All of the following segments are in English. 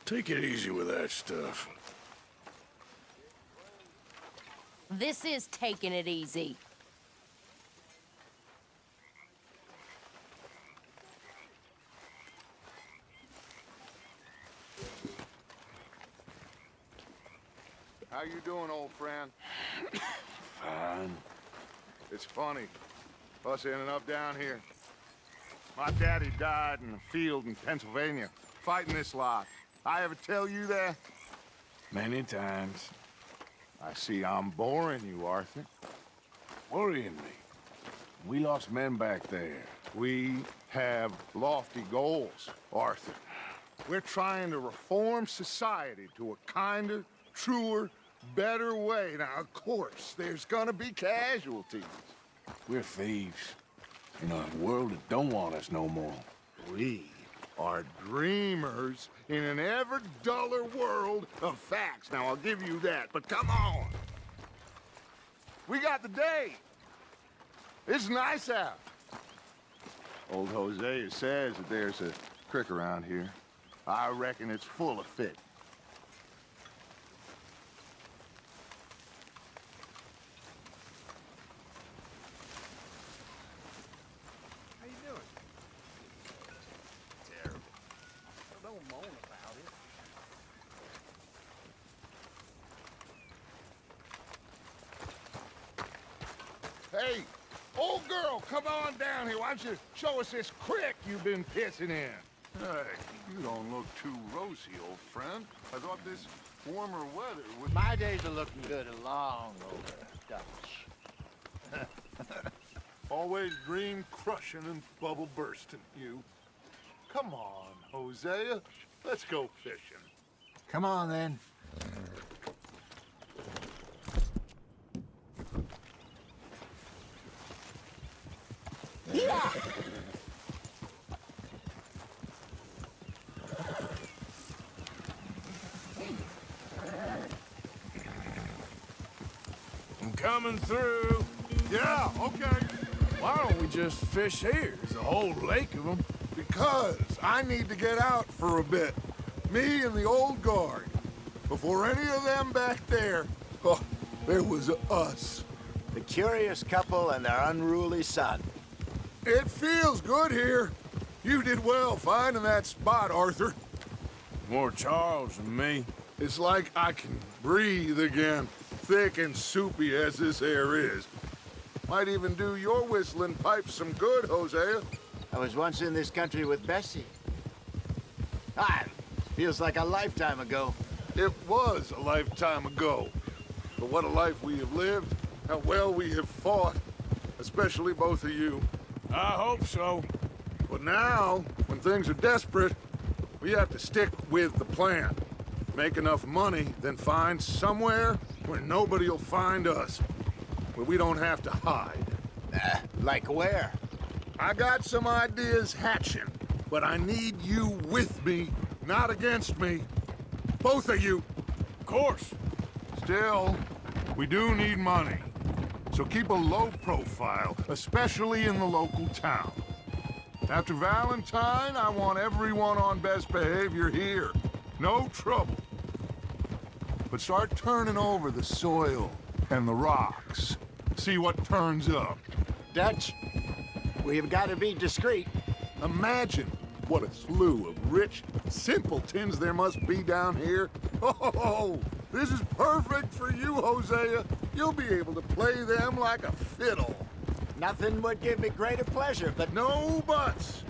Take it easy with that stuff. This is taking it easy. How you doing, old friend? Fine. It's funny, us ending up down here. My daddy died in a field in Pennsylvania, fighting this lot. I ever tell you that? Many times. I see I'm boring you, Arthur. Worrying me. We lost men back there. We have lofty goals, Arthur. We're trying to reform society to a kinder, truer, better way. Now, of course, there's gonna be casualties. We're thieves. In a world that don't want us no more. We are dreamers in an ever duller world of facts. Now, I'll give you that, but come on. We got the day. It's nice out. Old Hosea says that there's a creek around here. I reckon it's full of fish. How you doing? Terrible. Well, don't moan about it. Hey, old girl, come on down here. Why don't you show us this creek you've been pissing in? Hey, you don't look too rosy, old friend. I thought this warmer weather would... My days are looking good along over Dutch. Always dream crushing and bubble bursting, you. Come on, Hosea. Let's go fishing. Come on, then. I'm coming through. Yeah, okay. Why don't we just fish here? There's a whole lake of them. Because I need to get out for a bit. Me and the old guard. Before any of them back there, oh, there was us. The curious couple and their unruly son. It feels good here. You did well finding that spot, Arthur. More Charles than me. It's like I can breathe again, thick and soupy as this air is. Might even do your whistling pipes some good, Hosea. I was once in this country with Bessie. Feels like a lifetime ago. It was a lifetime ago. But what a life we have lived, how well we have fought, especially both of you. I hope so. But now, when things are desperate, we have to stick with the plan. Make enough money, then find somewhere where nobody will find us. Where we don't have to hide. Like where? I got some ideas hatching, but I need you with me, not against me. Both of you. Of course. Still, we do need money. So keep a low profile, especially in the local town. After Valentine, I want everyone on best behavior here. No trouble. But start turning over the soil and the rocks. See what turns up. Dutch, we've got to be discreet. Imagine what a slew of rich simpletons there must be down here. Oh, this is perfect for you, Hosea. You'll be able to play them like a fiddle. Nothing would give me greater pleasure, but No buts.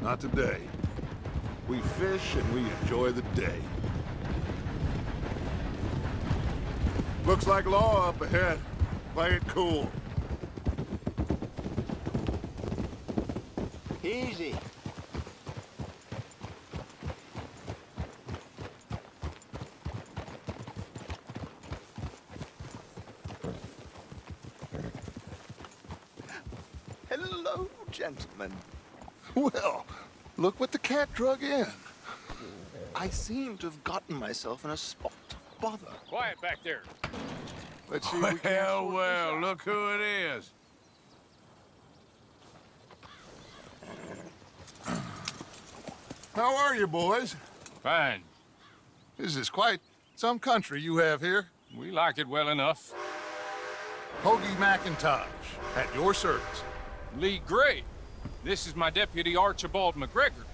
Not today. We fish and we enjoy the day. Looks like law up ahead. Play it cool. easy. Hello, gentlemen. Well, look what the cat drug in. I seem to have gotten myself in a spot of bother. Quiet back there. Let's see if we can't Well, sort this well, out. look who it is. How are you, boys? Fine. This is quite some country you have here. We like it well enough. Hoagie McIntosh, at your service. Lee Gray. This is my deputy Archibald McGregor.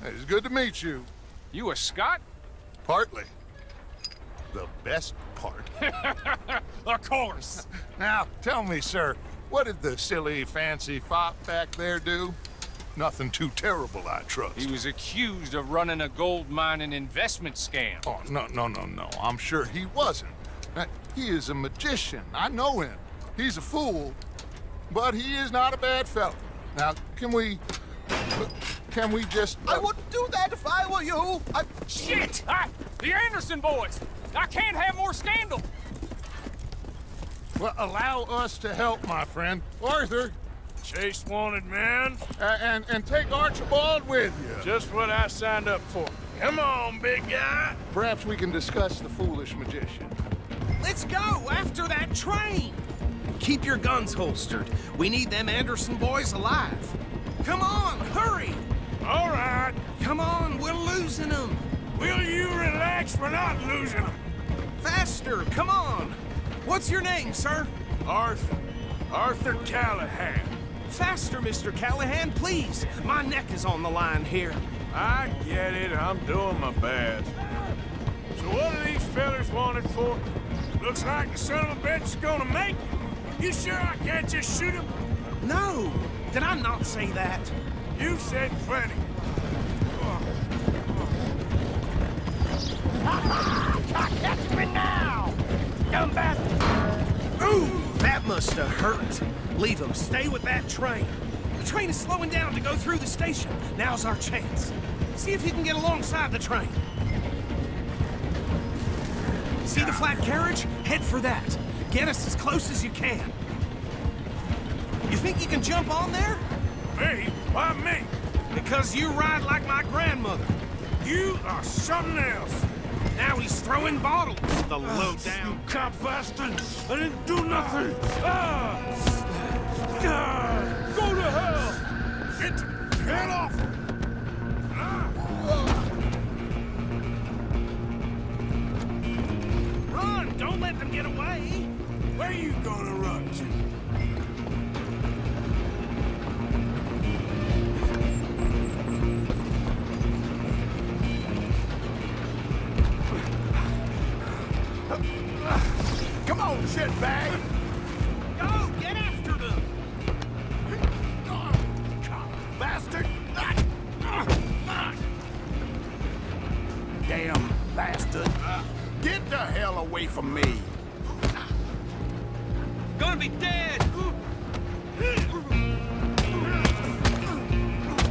It's good to meet you. You a Scot? Partly. The best part. Of course. Now, tell me, sir, what did the silly, fancy fop back there do? Nothing too terrible, I trust. He was accused of running a gold mining investment scam. Oh, no. I'm sure he wasn't. He is a magician. I know him. He's a fool, but he is not a bad fellow. Now, can we just... I wouldn't do that if I were you. Shit! The Anderson boys! I can't have more scandal! Well, allow us to help, my friend. Arthur, Chase wanted man. and take Archibald with you. Just what I signed up for. Come on, big guy. Perhaps we can discuss the foolish magician. Let's go after that train. Keep your guns holstered. We need them Anderson boys alive. Come on, hurry. All right. Come on, we're losing them. Will you relax? We're not losing them. Faster, come on. What's your name, sir? Arthur Callahan. Faster, Mr. Callahan, please. My neck is on the line here. I get it. I'm doing my best. So what are these fellers wanted for? Looks like the son of a bitch is gonna make it. You sure I can't just shoot him? No, did I not say that? You said plenty. Catch me now! Dumb bastard! Ooh, that must have hurt. Leave him. Stay with that train. The train is slowing down to go through the station. Now's our chance. See if you can get alongside the train. See the flat carriage? Head for that. Get us as close as you can. You think you can jump on there? Me? Why me? Because you ride like my grandmother. You are something else. Now he's throwing bottles, the low-down. You cop bastard! I didn't do nothing! Go to hell! Get off! Run! Don't let them get away! Where you gonna run to? Come on, shitbag! Go! Get after them! Bastard! Damn bastard! Get the hell away from me! Gonna be dead!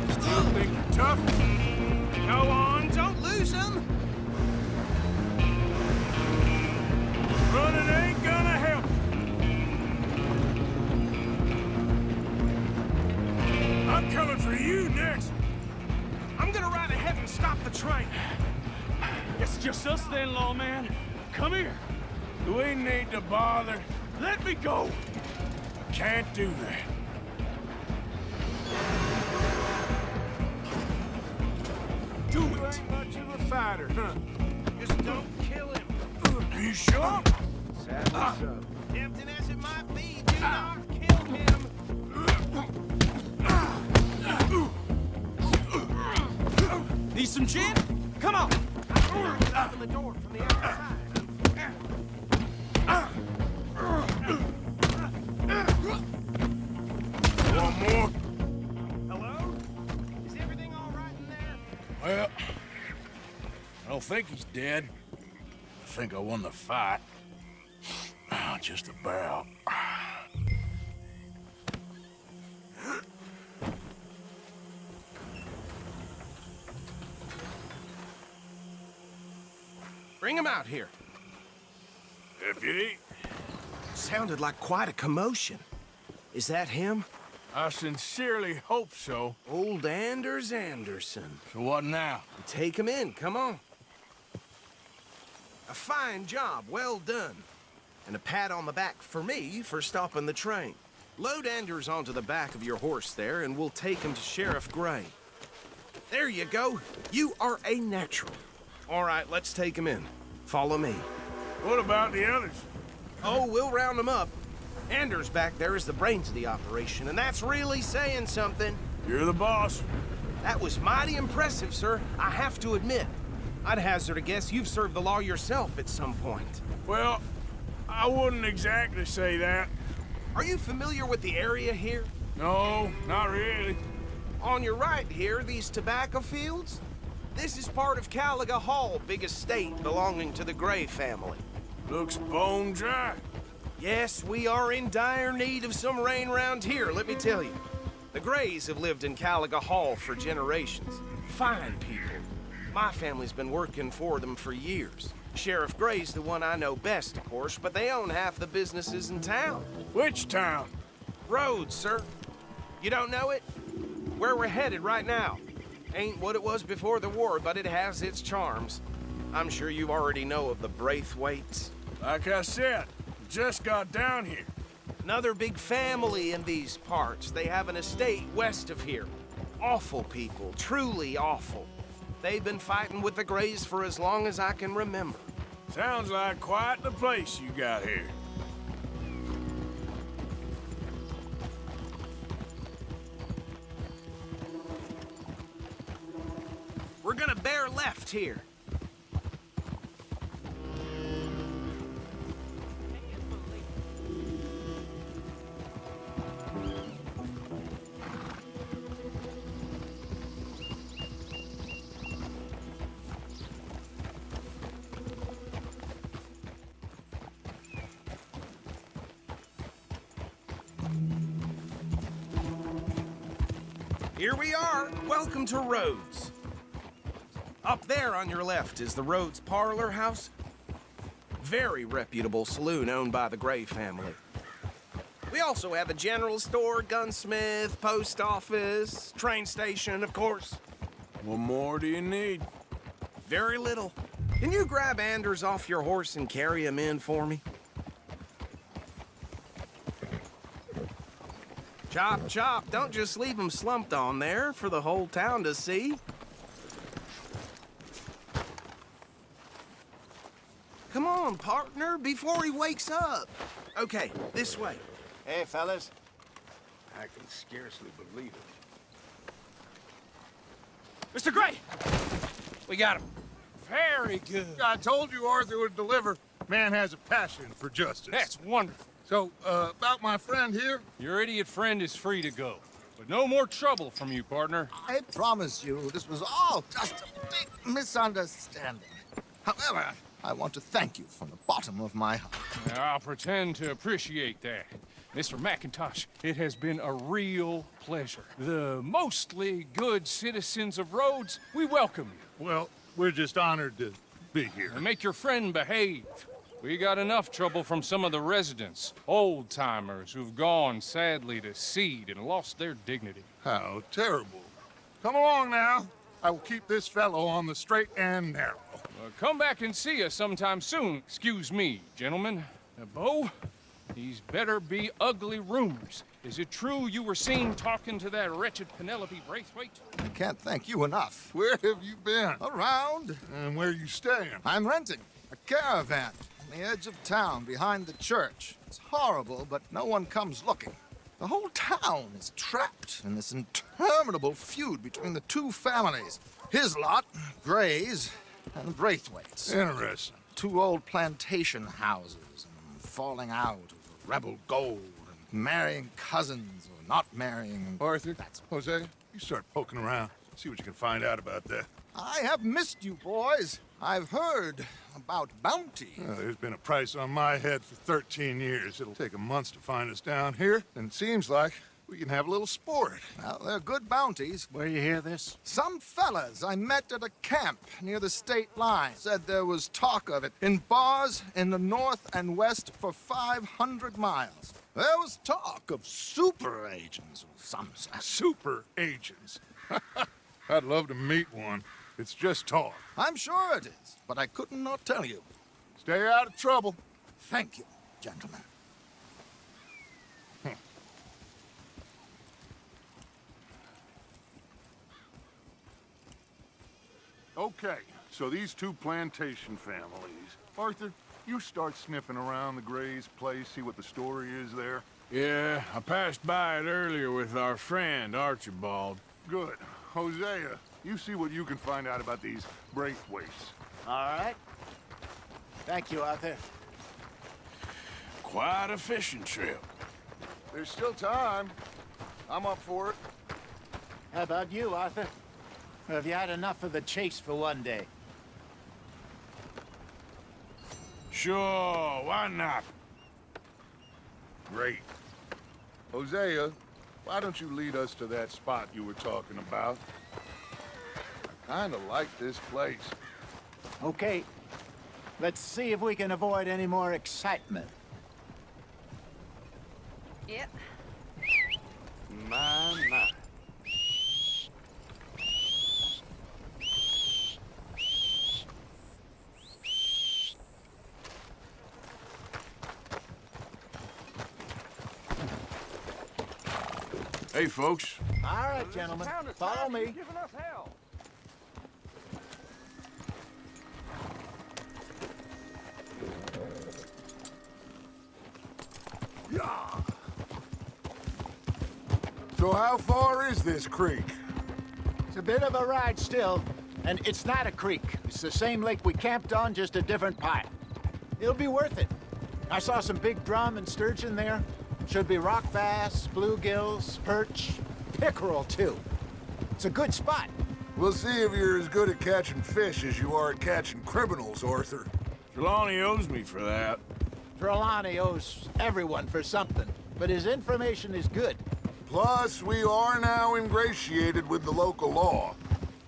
Still think you're tough? Go on, don't lose them! Running ain't gonna help. I'm coming for you next. I'm gonna ride ahead and stop the train. It's just us then, lawman. Come here. Do we need to bother? Let me go. I can't do that. Do You it. ain't much of a fighter, huh? Just don't kill him. Are you sure? Tempting as it might be, do not kill him. Need some gin? Come on. Open the door from the outside. One more? Hello? Is everything all right in there? Well, I don't think he's dead. I think I won the fight. Just about. Bring him out here. Deputy, Sounded like quite a commotion. Is that him? I sincerely hope so. Old Anders Anderson. So what now? Take him in, come on. A fine job, well done. And a pat on the back for me for stopping the train. Load Anders onto the back of your horse there, and we'll take him to Sheriff Gray. There you go. You are a natural. All right, let's take him in. Follow me. What about the others? Oh, we'll round them up. Anders back there is the brains of the operation, and that's really saying something. You're the boss. That was mighty impressive, sir. I have to admit. I'd hazard a guess you've served the law yourself at some point. Well, I wouldn't exactly say that. Are you familiar with the area here? No, not really. On your right here, these tobacco fields? This is part of Caliga Hall, big estate belonging to the Gray family. Looks bone dry. Yes, we are in dire need of some rain round here, let me tell you. The Grays have lived in Caliga Hall for generations. Fine people. My family's been working for them for years. Sheriff Gray's the one I know best, of course, but they own half the businesses in town. Which town? Rhodes, sir. You don't know it? Where we're headed right now. Ain't what it was before the war, but it has its charms. I'm sure you already know of the Braithwaites. Like I said, just got down here. Another big family in these parts. They have an estate west of here. Awful people, truly awful. They've been fighting with the Grays for as long as I can remember. Sounds like quite the place you got here. We're gonna bear left here. Here we are. Welcome to Rhodes. Up there on your left is the Rhodes Parlor House. Very reputable saloon owned by the Gray family. We also have a general store, gunsmith, post office, train station, of course. What more do you need? Very little. Can you grab Anders off your horse and carry him in for me? Chop, chop. Don't just leave him slumped on there for the whole town to see. Come on, partner, before he wakes up. Okay, this way. Hey, fellas. I can scarcely believe it. Mr. Gray! We got him. Very good. I told you Arthur would deliver. Man has a passion for justice. That's wonderful. So, about my friend here? Your idiot friend is free to go. But no more trouble from you, partner. I promise you, this was all just a big misunderstanding. However, I want to thank you from the bottom of my heart. I'll pretend to appreciate that. Mr. McIntosh, it has been a real pleasure. The mostly good citizens of Rhodes, we welcome you. Well, we're just honored to be here. And make your friend behave. We got enough trouble from some of the residents, old-timers who've gone, sadly, to seed and lost their dignity. How terrible. Come along now. I will keep this fellow on the straight and narrow. Come back and see us sometime soon. Excuse me, gentlemen. Bo, these better be ugly rumors. Is it true you were seen talking to that wretched Penelope Braithwaite? I can't thank you enough. Where have you been? Around. And where you staying? I'm renting a caravan on the edge of town behind the church. It's horrible, but no one comes looking. The whole town is trapped in this interminable feud between the two families. His lot, Gray's, and the Braithwaites. Interesting. Two old plantation houses, and falling out over rebel gold, and marrying cousins or not marrying. Arthur, Jose, you start poking around. See what you can find out about that. I have missed you, boys. I've heard about bounty. There's been a price on my head for 13 years. It'll take a month to find us down here, and it seems like we can have a little sport. Well, they're good bounties. Where you hear this? Some fellas I met at a camp near the state line said there was talk of it in bars in the north and west for 500 miles. There was talk of super agents of some sort. Super agents. I'd love to meet one. It's just talk. I'm sure it is, but I couldn't not tell you. Stay out of trouble. Thank you, gentlemen. Okay, So these two plantation families... Arthur, you start sniffing around the Gray's place, see what the story is there? Yeah, I passed by it earlier with our friend, Archibald. Good. Hosea, you see what you can find out about these Braithwaites. All right. Thank you, Arthur. Quite a fishing trip. There's still time. I'm up for it. How about you, Arthur? Or have you had enough of the chase for one day? Sure, why not? Great. Hosea, why don't you lead us to that spot you were talking about? I kinda like this place. Okay. Let's see if we can avoid any more excitement. Yep. My. Hey, folks. All right, gentlemen. Follow me. Yeah. So how far is this creek? It's a bit of a ride still, and it's not a creek. It's the same lake we camped on, just a different part. It'll be worth it. I saw some big drum and sturgeon there. Should be rock bass, bluegills, perch, pickerel, too. It's a good spot. We'll see if you're as good at catching fish as you are at catching criminals, Arthur. Trelawney owes me for that. Trelawney owes everyone for something, but his information is good. Plus, we are now ingratiated with the local law.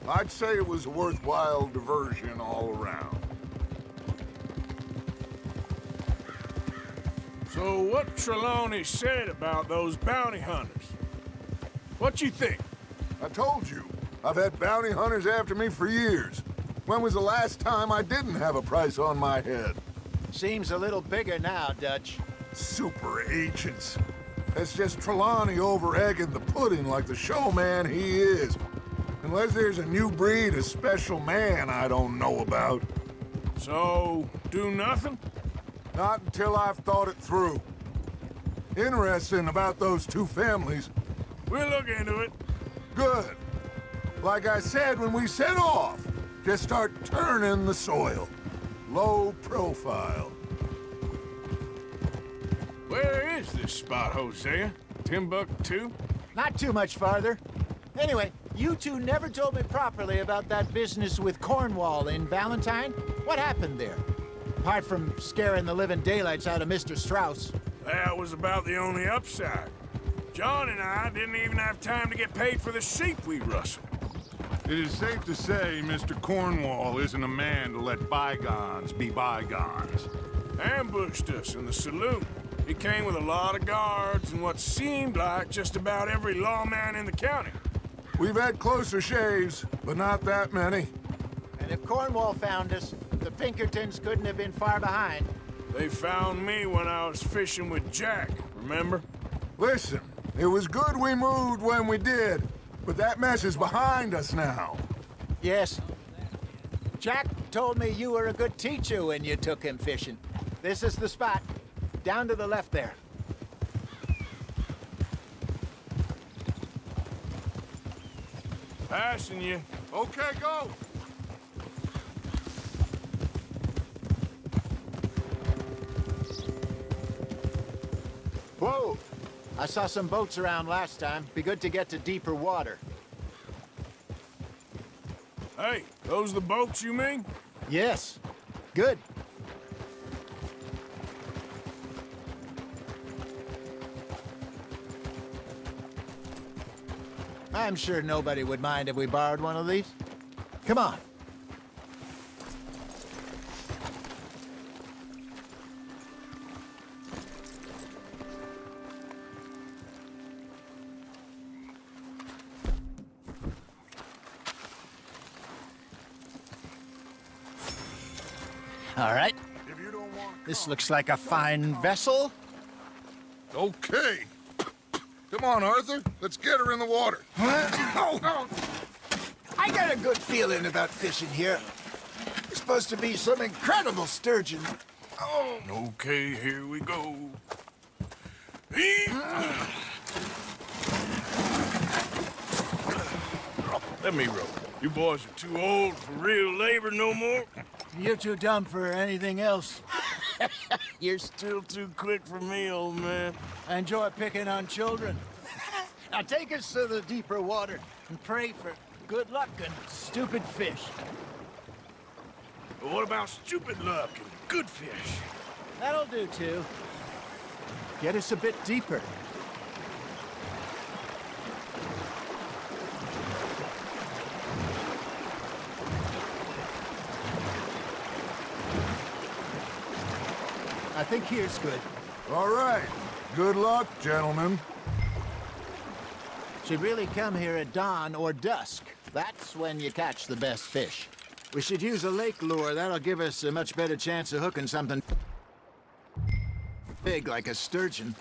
I'd say it was a worthwhile diversion all around. So what Trelawney said about those bounty hunters? What you think? I told you, I've had bounty hunters after me for years. When was the last time I didn't have a price on my head? Seems a little bigger now, Dutch. Super agents. That's just Trelawney over-egging the pudding like the showman he is. Unless there's a new breed of special man I don't know about. So, do nothing? Not until I've thought it through. Interesting about those two families. We'll look into it. Good. Like I said when we set off, just start turning the soil. Low profile. Where is this spot, Hosea? Timbuktu? Not too much farther. Anyway, you two never told me properly about that business with Cornwall in Valentine. What happened there? Apart from scaring the living daylights out of Mr. Strauss. That was about the only upside. John and I didn't even have time to get paid for the sheep we rustled. It is safe to say Mr. Cornwall isn't a man to let bygones be bygones. Ambushed us in the saloon. He came with a lot of guards and what seemed like just about every lawman in the county. We've had closer shaves, but not that many. And if Cornwall found us, the Pinkertons couldn't have been far behind. They found me when I was fishing with Jack, remember? Listen, it was good we moved when we did, but that mess is behind us now. Yes. Jack told me you were a good teacher when you took him fishing. This is the spot. Down to the left there. Passing you. Okay, go. Whoa! I saw some boats around last time. Be good to get to deeper water. Hey, those the boats you mean? Yes. Good. I'm sure nobody would mind if we borrowed one of these. Come on. All right. If you don't want This looks like a fine vessel. Okay. Come on, Arthur. Let's get her in the water. I got a good feeling about fishing here. supposed to be some incredible sturgeon. Oh. Okay, here we go. Let me row. You boys are too old for real labor no more. You're too dumb for anything else. You're still too quick for me, old man. I enjoy picking on children. Now take us to the deeper water and pray for good luck and stupid fish. What about stupid luck and good fish? That'll do, too. Get us a bit deeper. I think here's good. All right. Good luck, gentlemen. Should really come here at dawn or dusk. That's when you catch the best fish. We should use a lake lure. That'll give us a much better chance of hooking something big like a sturgeon.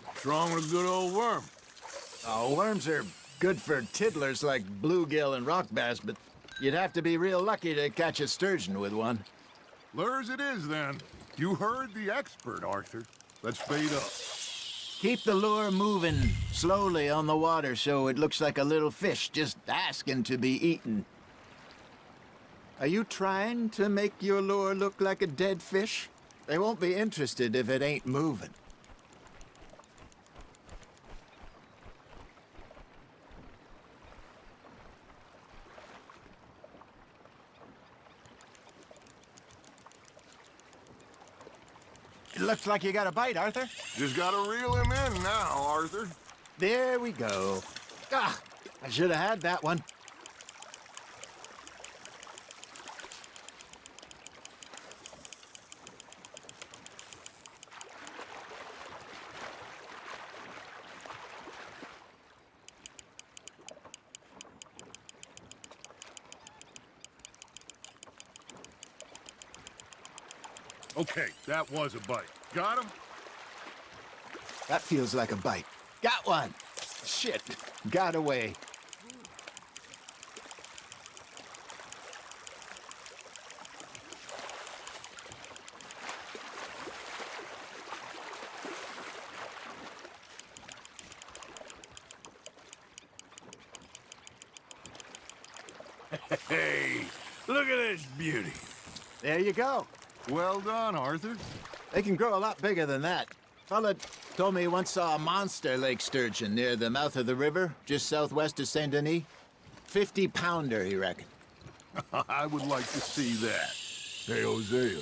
What's wrong with a good old worm? Oh, worms are good for tiddlers like bluegill and rock bass, but you'd have to be real lucky to catch a sturgeon with one. Lures it is, then. You heard the expert, Arthur. Let's bait up. Keep the lure moving slowly on the water so it looks like a little fish just asking to be eaten. Are you trying to make your lure look like a dead fish? They won't be interested if it ain't moving. It looks like you got a bite, Arthur. Just gotta reel him in now, Arthur. There we go. Ah, I should have had that one. Okay, that was a bite. Got him? That feels like a bite. Got one. Shit. Got away. Hey, look at this beauty. There you go. Well done, Arthur. They can grow a lot bigger than that. Fella told me he once saw a monster lake sturgeon near the mouth of the river, just southwest of Saint Denis. 50-pounder, he reckoned. I would like to see that. Hey, Hosea,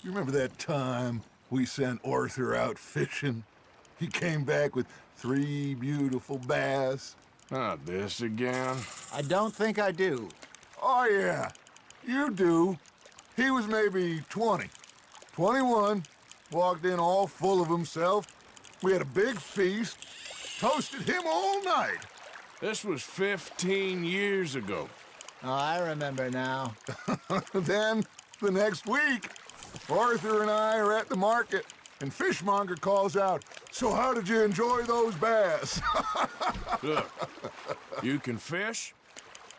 you remember that time we sent Arthur out fishing? He came back with 3 beautiful bass. Not this again. I don't think I do. Oh, yeah, you do. He was maybe 20, 21, walked in all full of himself. We had a big feast, toasted him all night. This was 15 years ago. Oh, I remember now. Then, the next week, Arthur and I are at the market, and Fishmonger calls out, "So how did you enjoy those bass?" Look, you can fish,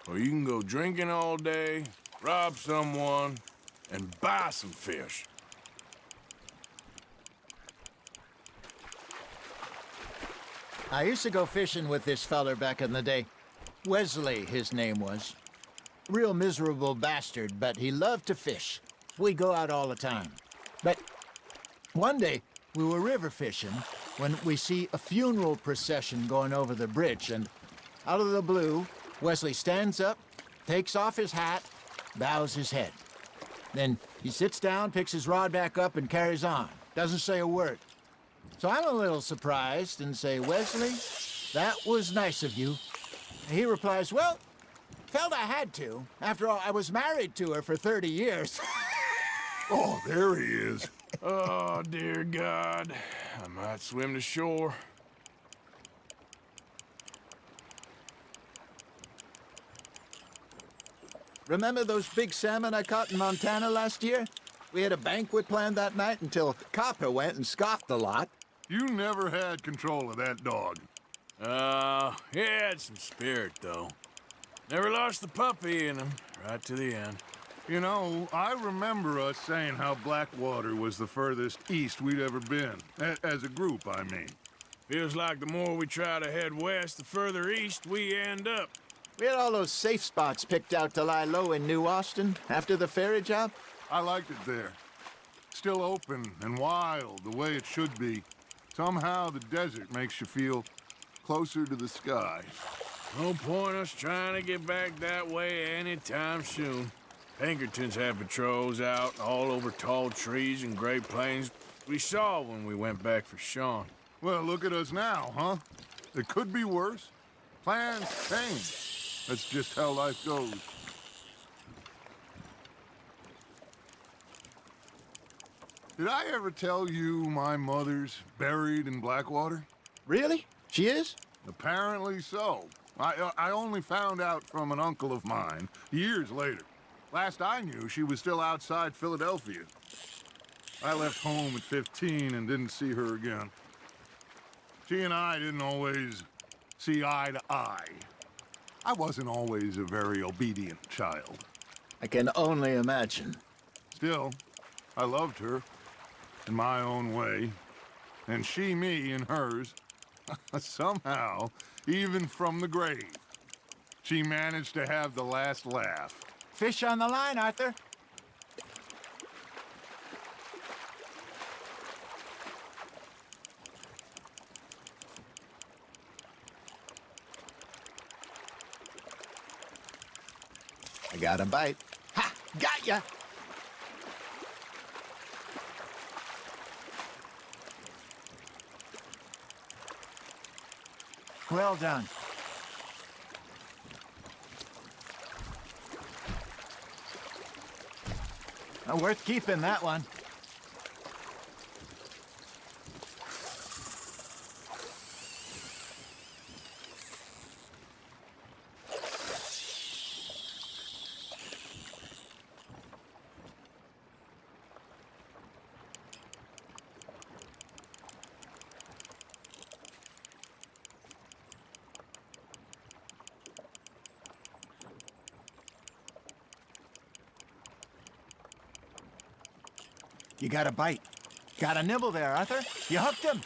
or you can go drinking all day, rob someone, and buy some fish. I used to go fishing with this feller back in the day. Wesley, his name was. Real miserable bastard, but he loved to fish. We'd go out all the time. But one day, we were river fishing when we see a funeral procession going over the bridge, and out of the blue, Wesley stands up, takes off his hat, bows his head. Then he sits down, picks his rod back up, and carries on. Doesn't say a word. So I'm a little surprised and say, "Wesley, that was nice of you." And he replies, "Well, felt I had to. After all, I was married to her for 30 years. Oh, there he is. Oh, dear God. I might swim to shore. Remember those big salmon I caught in Montana last year? We had a banquet planned that night until Copper went and scoffed the lot. You never had control of that dog. He had some spirit, though. Never lost the puppy in him, right to the end. You know, I remember us saying how Blackwater was the furthest east we'd ever been. As a group, I mean. Feels like the more we try to head west, the further east we end up. We had all those safe spots picked out to lie low in New Austin after the ferry job. I liked it there. Still open and wild, the way it should be. Somehow the desert makes you feel closer to the sky. No point us trying to get back that way anytime soon. Pinkertons have patrols out all over tall trees and Great Plains. We saw when we went back for Sean. Well, look at us now, huh? It could be worse. Plans change. That's just how life goes. Did I ever tell you my mother's buried in Blackwater? Really? She is? Apparently so. I only found out from an uncle of mine years later. Last I knew, she was still outside Philadelphia. I left home at 15 and didn't see her again. She and I didn't always see eye to eye. I wasn't always a very obedient child. I can only imagine. Still, I loved her in my own way, and she me in hers. Somehow, even from the grave, she managed to have the last laugh. Fish on the line, Arthur. I got a bite. Ha! Got ya! Well done. Worth keeping, that one. You got a bite. Got a nibble there, Arthur. You hooked him.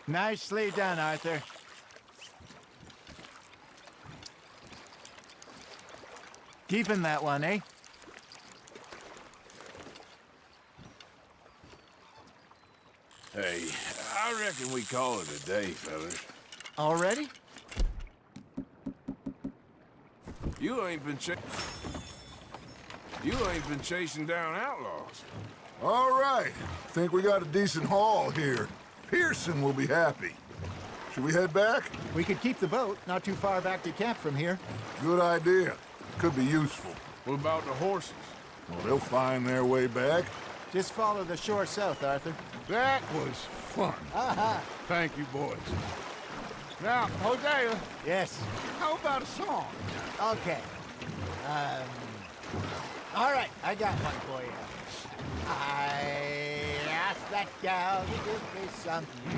Nicely done, Arthur. Keeping that one, eh? Hey, I reckon we call it a day, fellas. Already? You ain't been chasing down outlaws. All right. Think we got a decent haul here. Pearson will be happy. Should we head back? We could keep the boat not too far back to camp from here. Good idea. Could be useful. What about the horses? Well, they'll find their way back. Just follow the shore south, Arthur. That was fun. Aha! Thank you, boys. Now, Hosea, Yes. how about a song? Okay. All right, I got one for you. I asked that gal to give me something.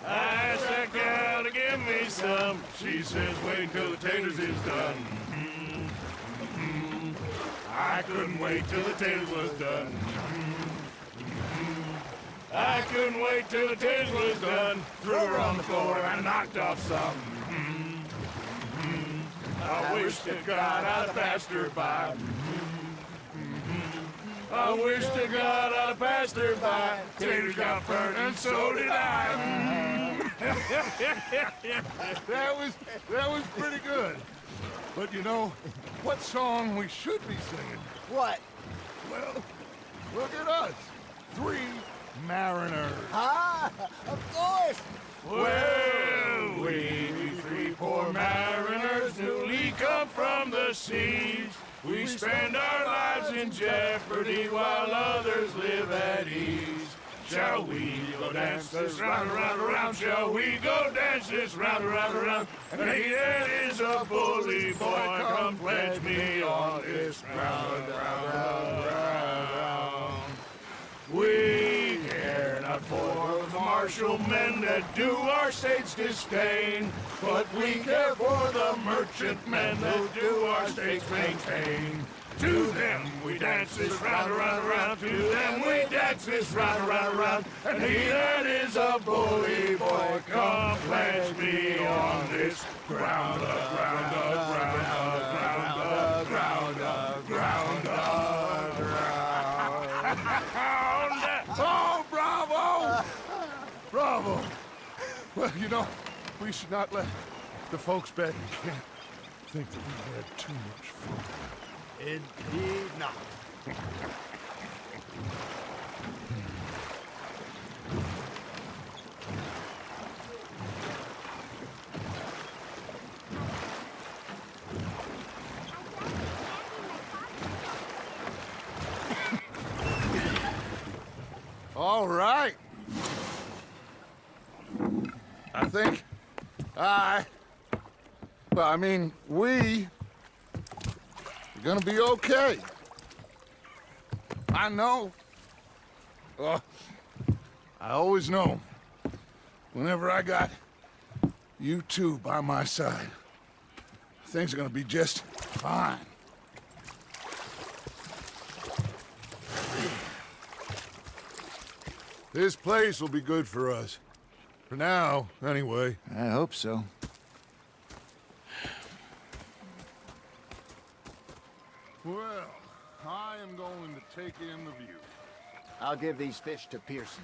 I asked that gal to give me some. She says, wait till the taters is done. I couldn't wait till the taters was done. I couldn't wait till the taters was done. Threw her on the floor and knocked off some. I wish to God I'd passed her by. I wish to God I'd passed her by. Taters got burned and so did I. That was pretty good. But you know, what song we should be singing? What? Well, look at us. 3 mariners. Ah, of course. Well, we 3 poor mariners newly come from the seas. We spend our lives in jeopardy while others live at ease. shall we go dance this round, around, around? Shall we go dance this round, around, around? And he that is a bully boy, come pledge me on this round, round, round. We care not for the martial men that do our states disdain, but we care for the merchant men that do our states maintain. To them we dance this round, around, around. To them we dance this round, around, around. And he that is a bully boy, come pledge me on this ground, ground, ground, ground, ground, ground, ground. Oh, bravo! Bravo! Well, you know, we should not let the folks back in camp think that we had too much fun. Indeed not. All right. I think we are gonna be okay. I know. I always know. Whenever I got you two by my side, things are gonna be just fine. This place will be good for us. For now, anyway. I hope so. Well, I am going to take in the view. I'll give these fish to Pearson.